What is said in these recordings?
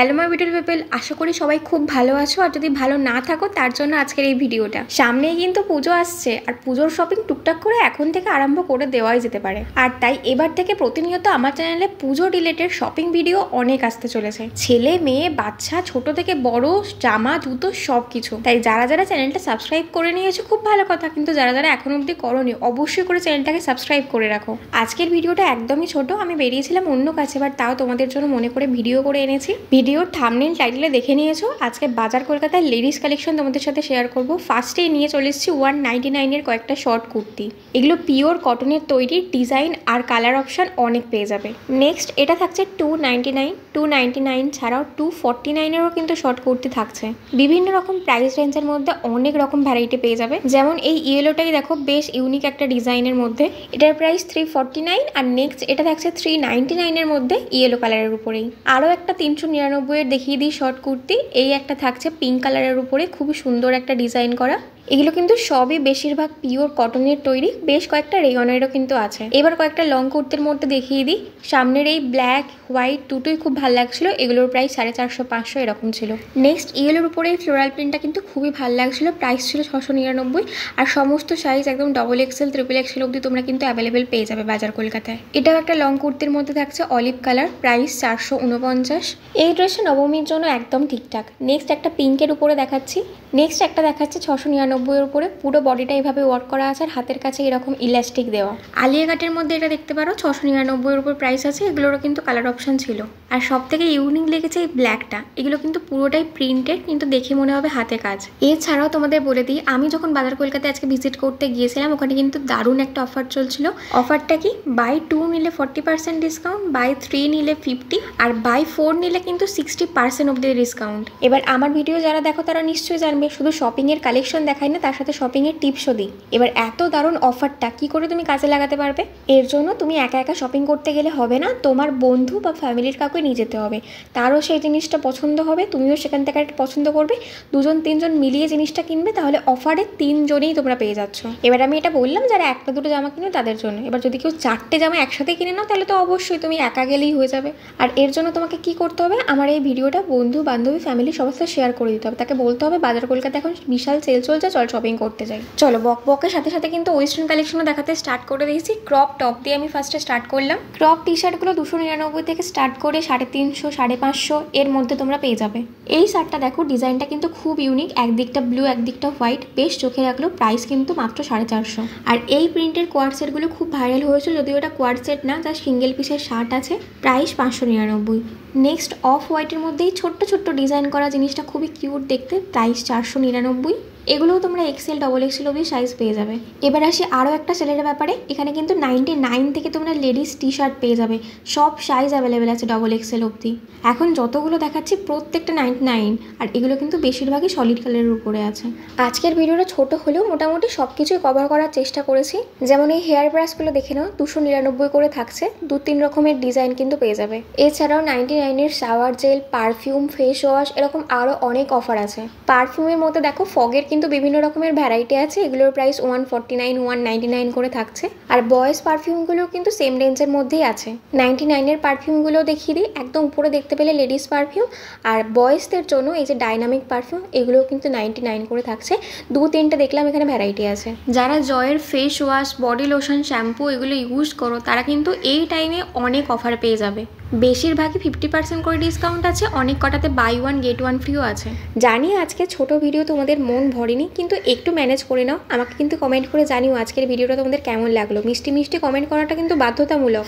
Hello my beautiful people, আশা করি সবাই খুব ভালো আছো। আর যদি ভালো না থাকো তার জন্য আজকের এই ভিডিওটা। সামনেই কিন্তু পুজো আসছে, আর পুজোর শপিং টুকটাক করে এখন থেকে আরম্ভ করে দেওয়াই যেতে পারে। আর তাই এবার থেকে প্রতিনিয়ত আমার চ্যানেলে পুজো রিলেটেড শপিং ভিডিও অনেক আসতে চলেছে। ছেলে মেয়ে বাচ্চা ছোট থেকে বড়, জামা জুতো সব কিছু। তাই যারা যারা চ্যানেলটা সাবস্ক্রাইব করে নিয়েছো খুব ভালো কথা, কিন্তু যারা যারা এখন অবধি করোনি অবশ্যই করে চ্যানেলটাকে সাবস্ক্রাইব করে রাখো। আজকের ভিডিওটা একদমই ছোট, আমি বেরিয়েছিলাম অন্য কাছে, বাট তাও তোমাদের জন্য মনে করে ভিডিও করে এনেছি। ভিডিওর থাম্বনেল টাইটেলে দেখে নিয়েছো, আজকে বাজার কলকাতার লেডিস কালেকশন তোমাদের সাথে শেয়ার করব। ফার্স্টেই নিয়ে চলে এসেছি 199 কয়েকটা শর্ট কুর্তি। এগুলো পিওর কটনের তৈরি, ডিজাইন আর কালার অপশন অনেক পেয়ে যাবে। নেক্সট এটা থাকছে 299 ছাড়াও 249 কিন্তু শর্ট কুর্তি থাকছে। বিভিন্ন রকম প্রাইস রেঞ্জের মধ্যে অনেক রকম ভ্যারাইটি পেয়ে যাবে। যেমন এই ইয়েলোটাই দেখো, বেশ ইউনিক একটা ডিজাইনের মধ্যে, এটার প্রাইস 349। আর নেক্সট এটা থাকছে 399 মধ্যে ইয়েলো কালারের উপরেই। আরও একটা 399 দেখিয়ে দিই শর্ট কুর্তি। এই একটা থাকছে পিঙ্ক কালারের উপরে, খুবই সুন্দর একটা ডিজাইন করা। এগুলো কিন্তু সবই বেশিরভাগ পিওর কটনের তৈরি, বেশ কয়েকটা রেয়নেরও কিন্তু আছে। এবার কয়েকটা লং কুর্তির মধ্যে দেখিয়ে দিই। সামনের এই ব্ল্যাক হোয়াইট দুটোই খুব ভালো লাগছিল, এগুলোর প্রাইস 450-500 এরকম ছিল। নেক্সট ইয়েলোর উপরে এই ফ্লোরাল প্রিন্টটা কিন্তু খুবই ভালো লাগছিল, প্রাইস ছিল 699। আর সমস্ত সাইজ একদম XXL, XXL অবধি তোমরা কিন্তু অ্যাভেলেবেল পেয়ে যাবে বাজার কলকাতায়। এটাও একটা লং কুর্তির মধ্যে থাকছে অলিভ কালার, প্রাইস 449। এই ড্রেসটা নবমীর জন্য একদম ঠিকঠাক। নেক্সট একটা পিঙ্কের উপরে দেখাচ্ছি। নেক্সট একটা দেখাচ্ছে 699 উপরে, পুরো বডিটা এইভাবে ওয়ার্ক করা আছে, আর হাতের কাছে এরকম ইলাস্টিক দেওয়া। আলিয়া কাটের মধ্যে এটা দেখতে পারো, 699 উপর প্রাইস আছে। এগুলোরও কিন্তু কালার অপশন ছিল। আর সব থেকে ইউনিক লেগেছে এই ব্ল্যাকটা। এগুলো কিন্তু পুরোটাই প্রিন্টেড, কিন্তু দেখে মনে হবে হাতে কাজ। এছাড়াও তোমাদের বলে দিই, আমি যখন বাজার কলকাতায় আজকে ভিজিট করতে গিয়েছিলাম, ওখানে কিন্তু দারুণ একটা অফার চলছিল। অফারটা কি, বাই 2 নিলে 40% ডিসকাউন্ট, বাই 3 নিলে 50, আর বাই 4 নিলে কিন্তু 60% অব্দি ডিসকাউন্ট। এবার আমার ভিডিও যারা দেখো তারা নিশ্চয়ই জানবে, শুধু শপিং এর কালেকশন দেখাই না, তার সাথে শপিং এর টিপসও দিই। এবার এত দারুণ অফারটা কি করে তুমি কাজে লাগাতে পারবে? এর জন্য তুমি একা একা শপিং করতে গেলে হবে না, তোমার বন্ধু বা ফ্যামিলির কাউকে নিয়ে যেতে হবে। তারও সেই জিনিসটা পছন্দ হবে, তুমিও সেখান থেকে একটা পছন্দ করবে, 2-3 মিলিয়ে জিনিসটা কিনবে, তাহলে অফারে 3 জনেই তোমরা পেয়ে যাচ্ছ। এবার আমি এটা বললাম যারা একটা দুটো জামা কিনে তাদের জন্য। এবার যদি কেউ 4টে জামা একসাথে কিনে নাও, তাহলে তো অবশ্যই তুমি একা গেলেই হয়ে যাবে। আর এর জন্য তোমাকে কি করতে হবে, আমার এই ভিডিওটা বন্ধু বান্ধবী ফ্যামিলি সবার সাথে শেয়ার করে দিতে হবে। তাকে বলতে হবে বাজার কলকাতা এখন বিশাল সেল চলছে, চল শপিং করতে যাই। চলো, বকের সাথে সাথে কিন্তু ওয়েস্টার্ন কালেকশনও দেখাতে স্টার্ট করে দিয়েছি। ক্রপ টপ দিয়ে আমি ফার্স্টে স্টার্ট করলাম। ক্রপ টি শার্টগুলো 299 থেকে স্টার্ট করে 350, 550 এর মধ্যে তোমরা পেয়ে যাবে। এই শার্টটা দেখো, ডিজাইনটা কিন্তু খুব ইউনিক, একদিকটা ব্লু একদিকটা হোয়াইট, বেশ চোখে রাখলো। প্রাইস কিন্তু মাত্র 450। আর এই প্রিন্টের কোয়াড সেটগুলো খুব ভাইরাল হয়েছিল, যদিও এটা কোয়াড সেট না, যা সিঙ্গেল পিসের শার্ট আছে। প্রাইস 599। নেক্সট অফ হোয়াইটের মধ্যেই ছোট্ট ছোট্ট ডিজাইন করা জিনিসটা খুবই কিউট দেখতে, প্রাইস 499। এগুলোও তোমরা XL, XXL অবধি সাইজ পেয়ে যাবে। এবার আসি আরও একটা সেলের ব্যাপারে। এখানে কিন্তু 99 থেকে তোমরা লেডিস টি শার্ট পেয়ে যাবে, সব সাইজ অ্যাভেলেবেল আছে XXL অবধি। এখন যতগুলো দেখাচ্ছি প্রত্যেকটা 99, আর এগুলো কিন্তু বেশিরভাগই সলিড কালারের উপরে আছে। আজকের ভিডিওটা ছোট হলেও মোটামুটি সব কিছুই কভার করার চেষ্টা করেছি। যেমন এই হেয়ার ব্রাশগুলো দেখে নাও, 299 করে থাকছে, 2-3 রকমের ডিজাইন কিন্তু পেয়ে যাবে। এছাড়াও 99 shower gel, perfume, face wash, এরকম আরও অনেক অফার আছে। পারফিউমের মধ্যে দেখো ফগের কিন্তু বিভিন্ন রকমের ভ্যারাইটি আছে, এগুলোর প্রাইস 149, 199 করে থাকছে। আর বয়েজ পারফিউমগুলোও কিন্তু সেম রেঞ্জের মধ্যেই আছে। 99 পারফিউমগুলো দেখিয়ে দিই। একদম উপরে দেখতে পেলে লেডিস পারফিউম, আর বয়েজদের জন্য এই যে ডাইনামিক পারফিউম, এগুলোও কিন্তু 99 করে থাকছে। 2-3টে দেখলাম এখানে ভ্যারাইটি আছে। যারা জয়ের face wash, body lotion, shampoo এগুলো ইউজ করো, তারা কিন্তু এই টাইমে অনেক অফার পেয়ে যাবে। বেশিরভাগই 50% করে ডিসকাউন্ট আছে, অনেক কটাতে বাই 1 গেট 1 ফ্রিও আছে। জানি আজকে ছোট ভিডিও তোমাদের মন ভরেনি, কিন্তু একটু ম্যানেজ করে নাও। আমাকে কিন্তু কমেন্ট করে জানিও আজকের ভিডিওটা তোমাদের কেমন লাগলো। মিষ্টি মিষ্টি কমেন্ট করাটা কিন্তু বাধ্যতামূলক।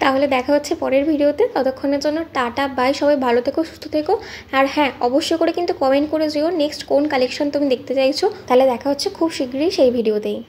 তাহলে দেখা হচ্ছে পরের ভিডিওতে, ততক্ষণের জন্য টাটা বাই। সবাই ভালো থেকো, সুস্থ থেকো। আর হ্যাঁ, অবশ্যই করে কিন্তু কমেন্ট করে যেও নেক্সট কোন কালেকশন তুমি দেখতে চাইছো। তাহলে দেখা হচ্ছে খুব শীঘ্রই সেই ভিডিওতেই।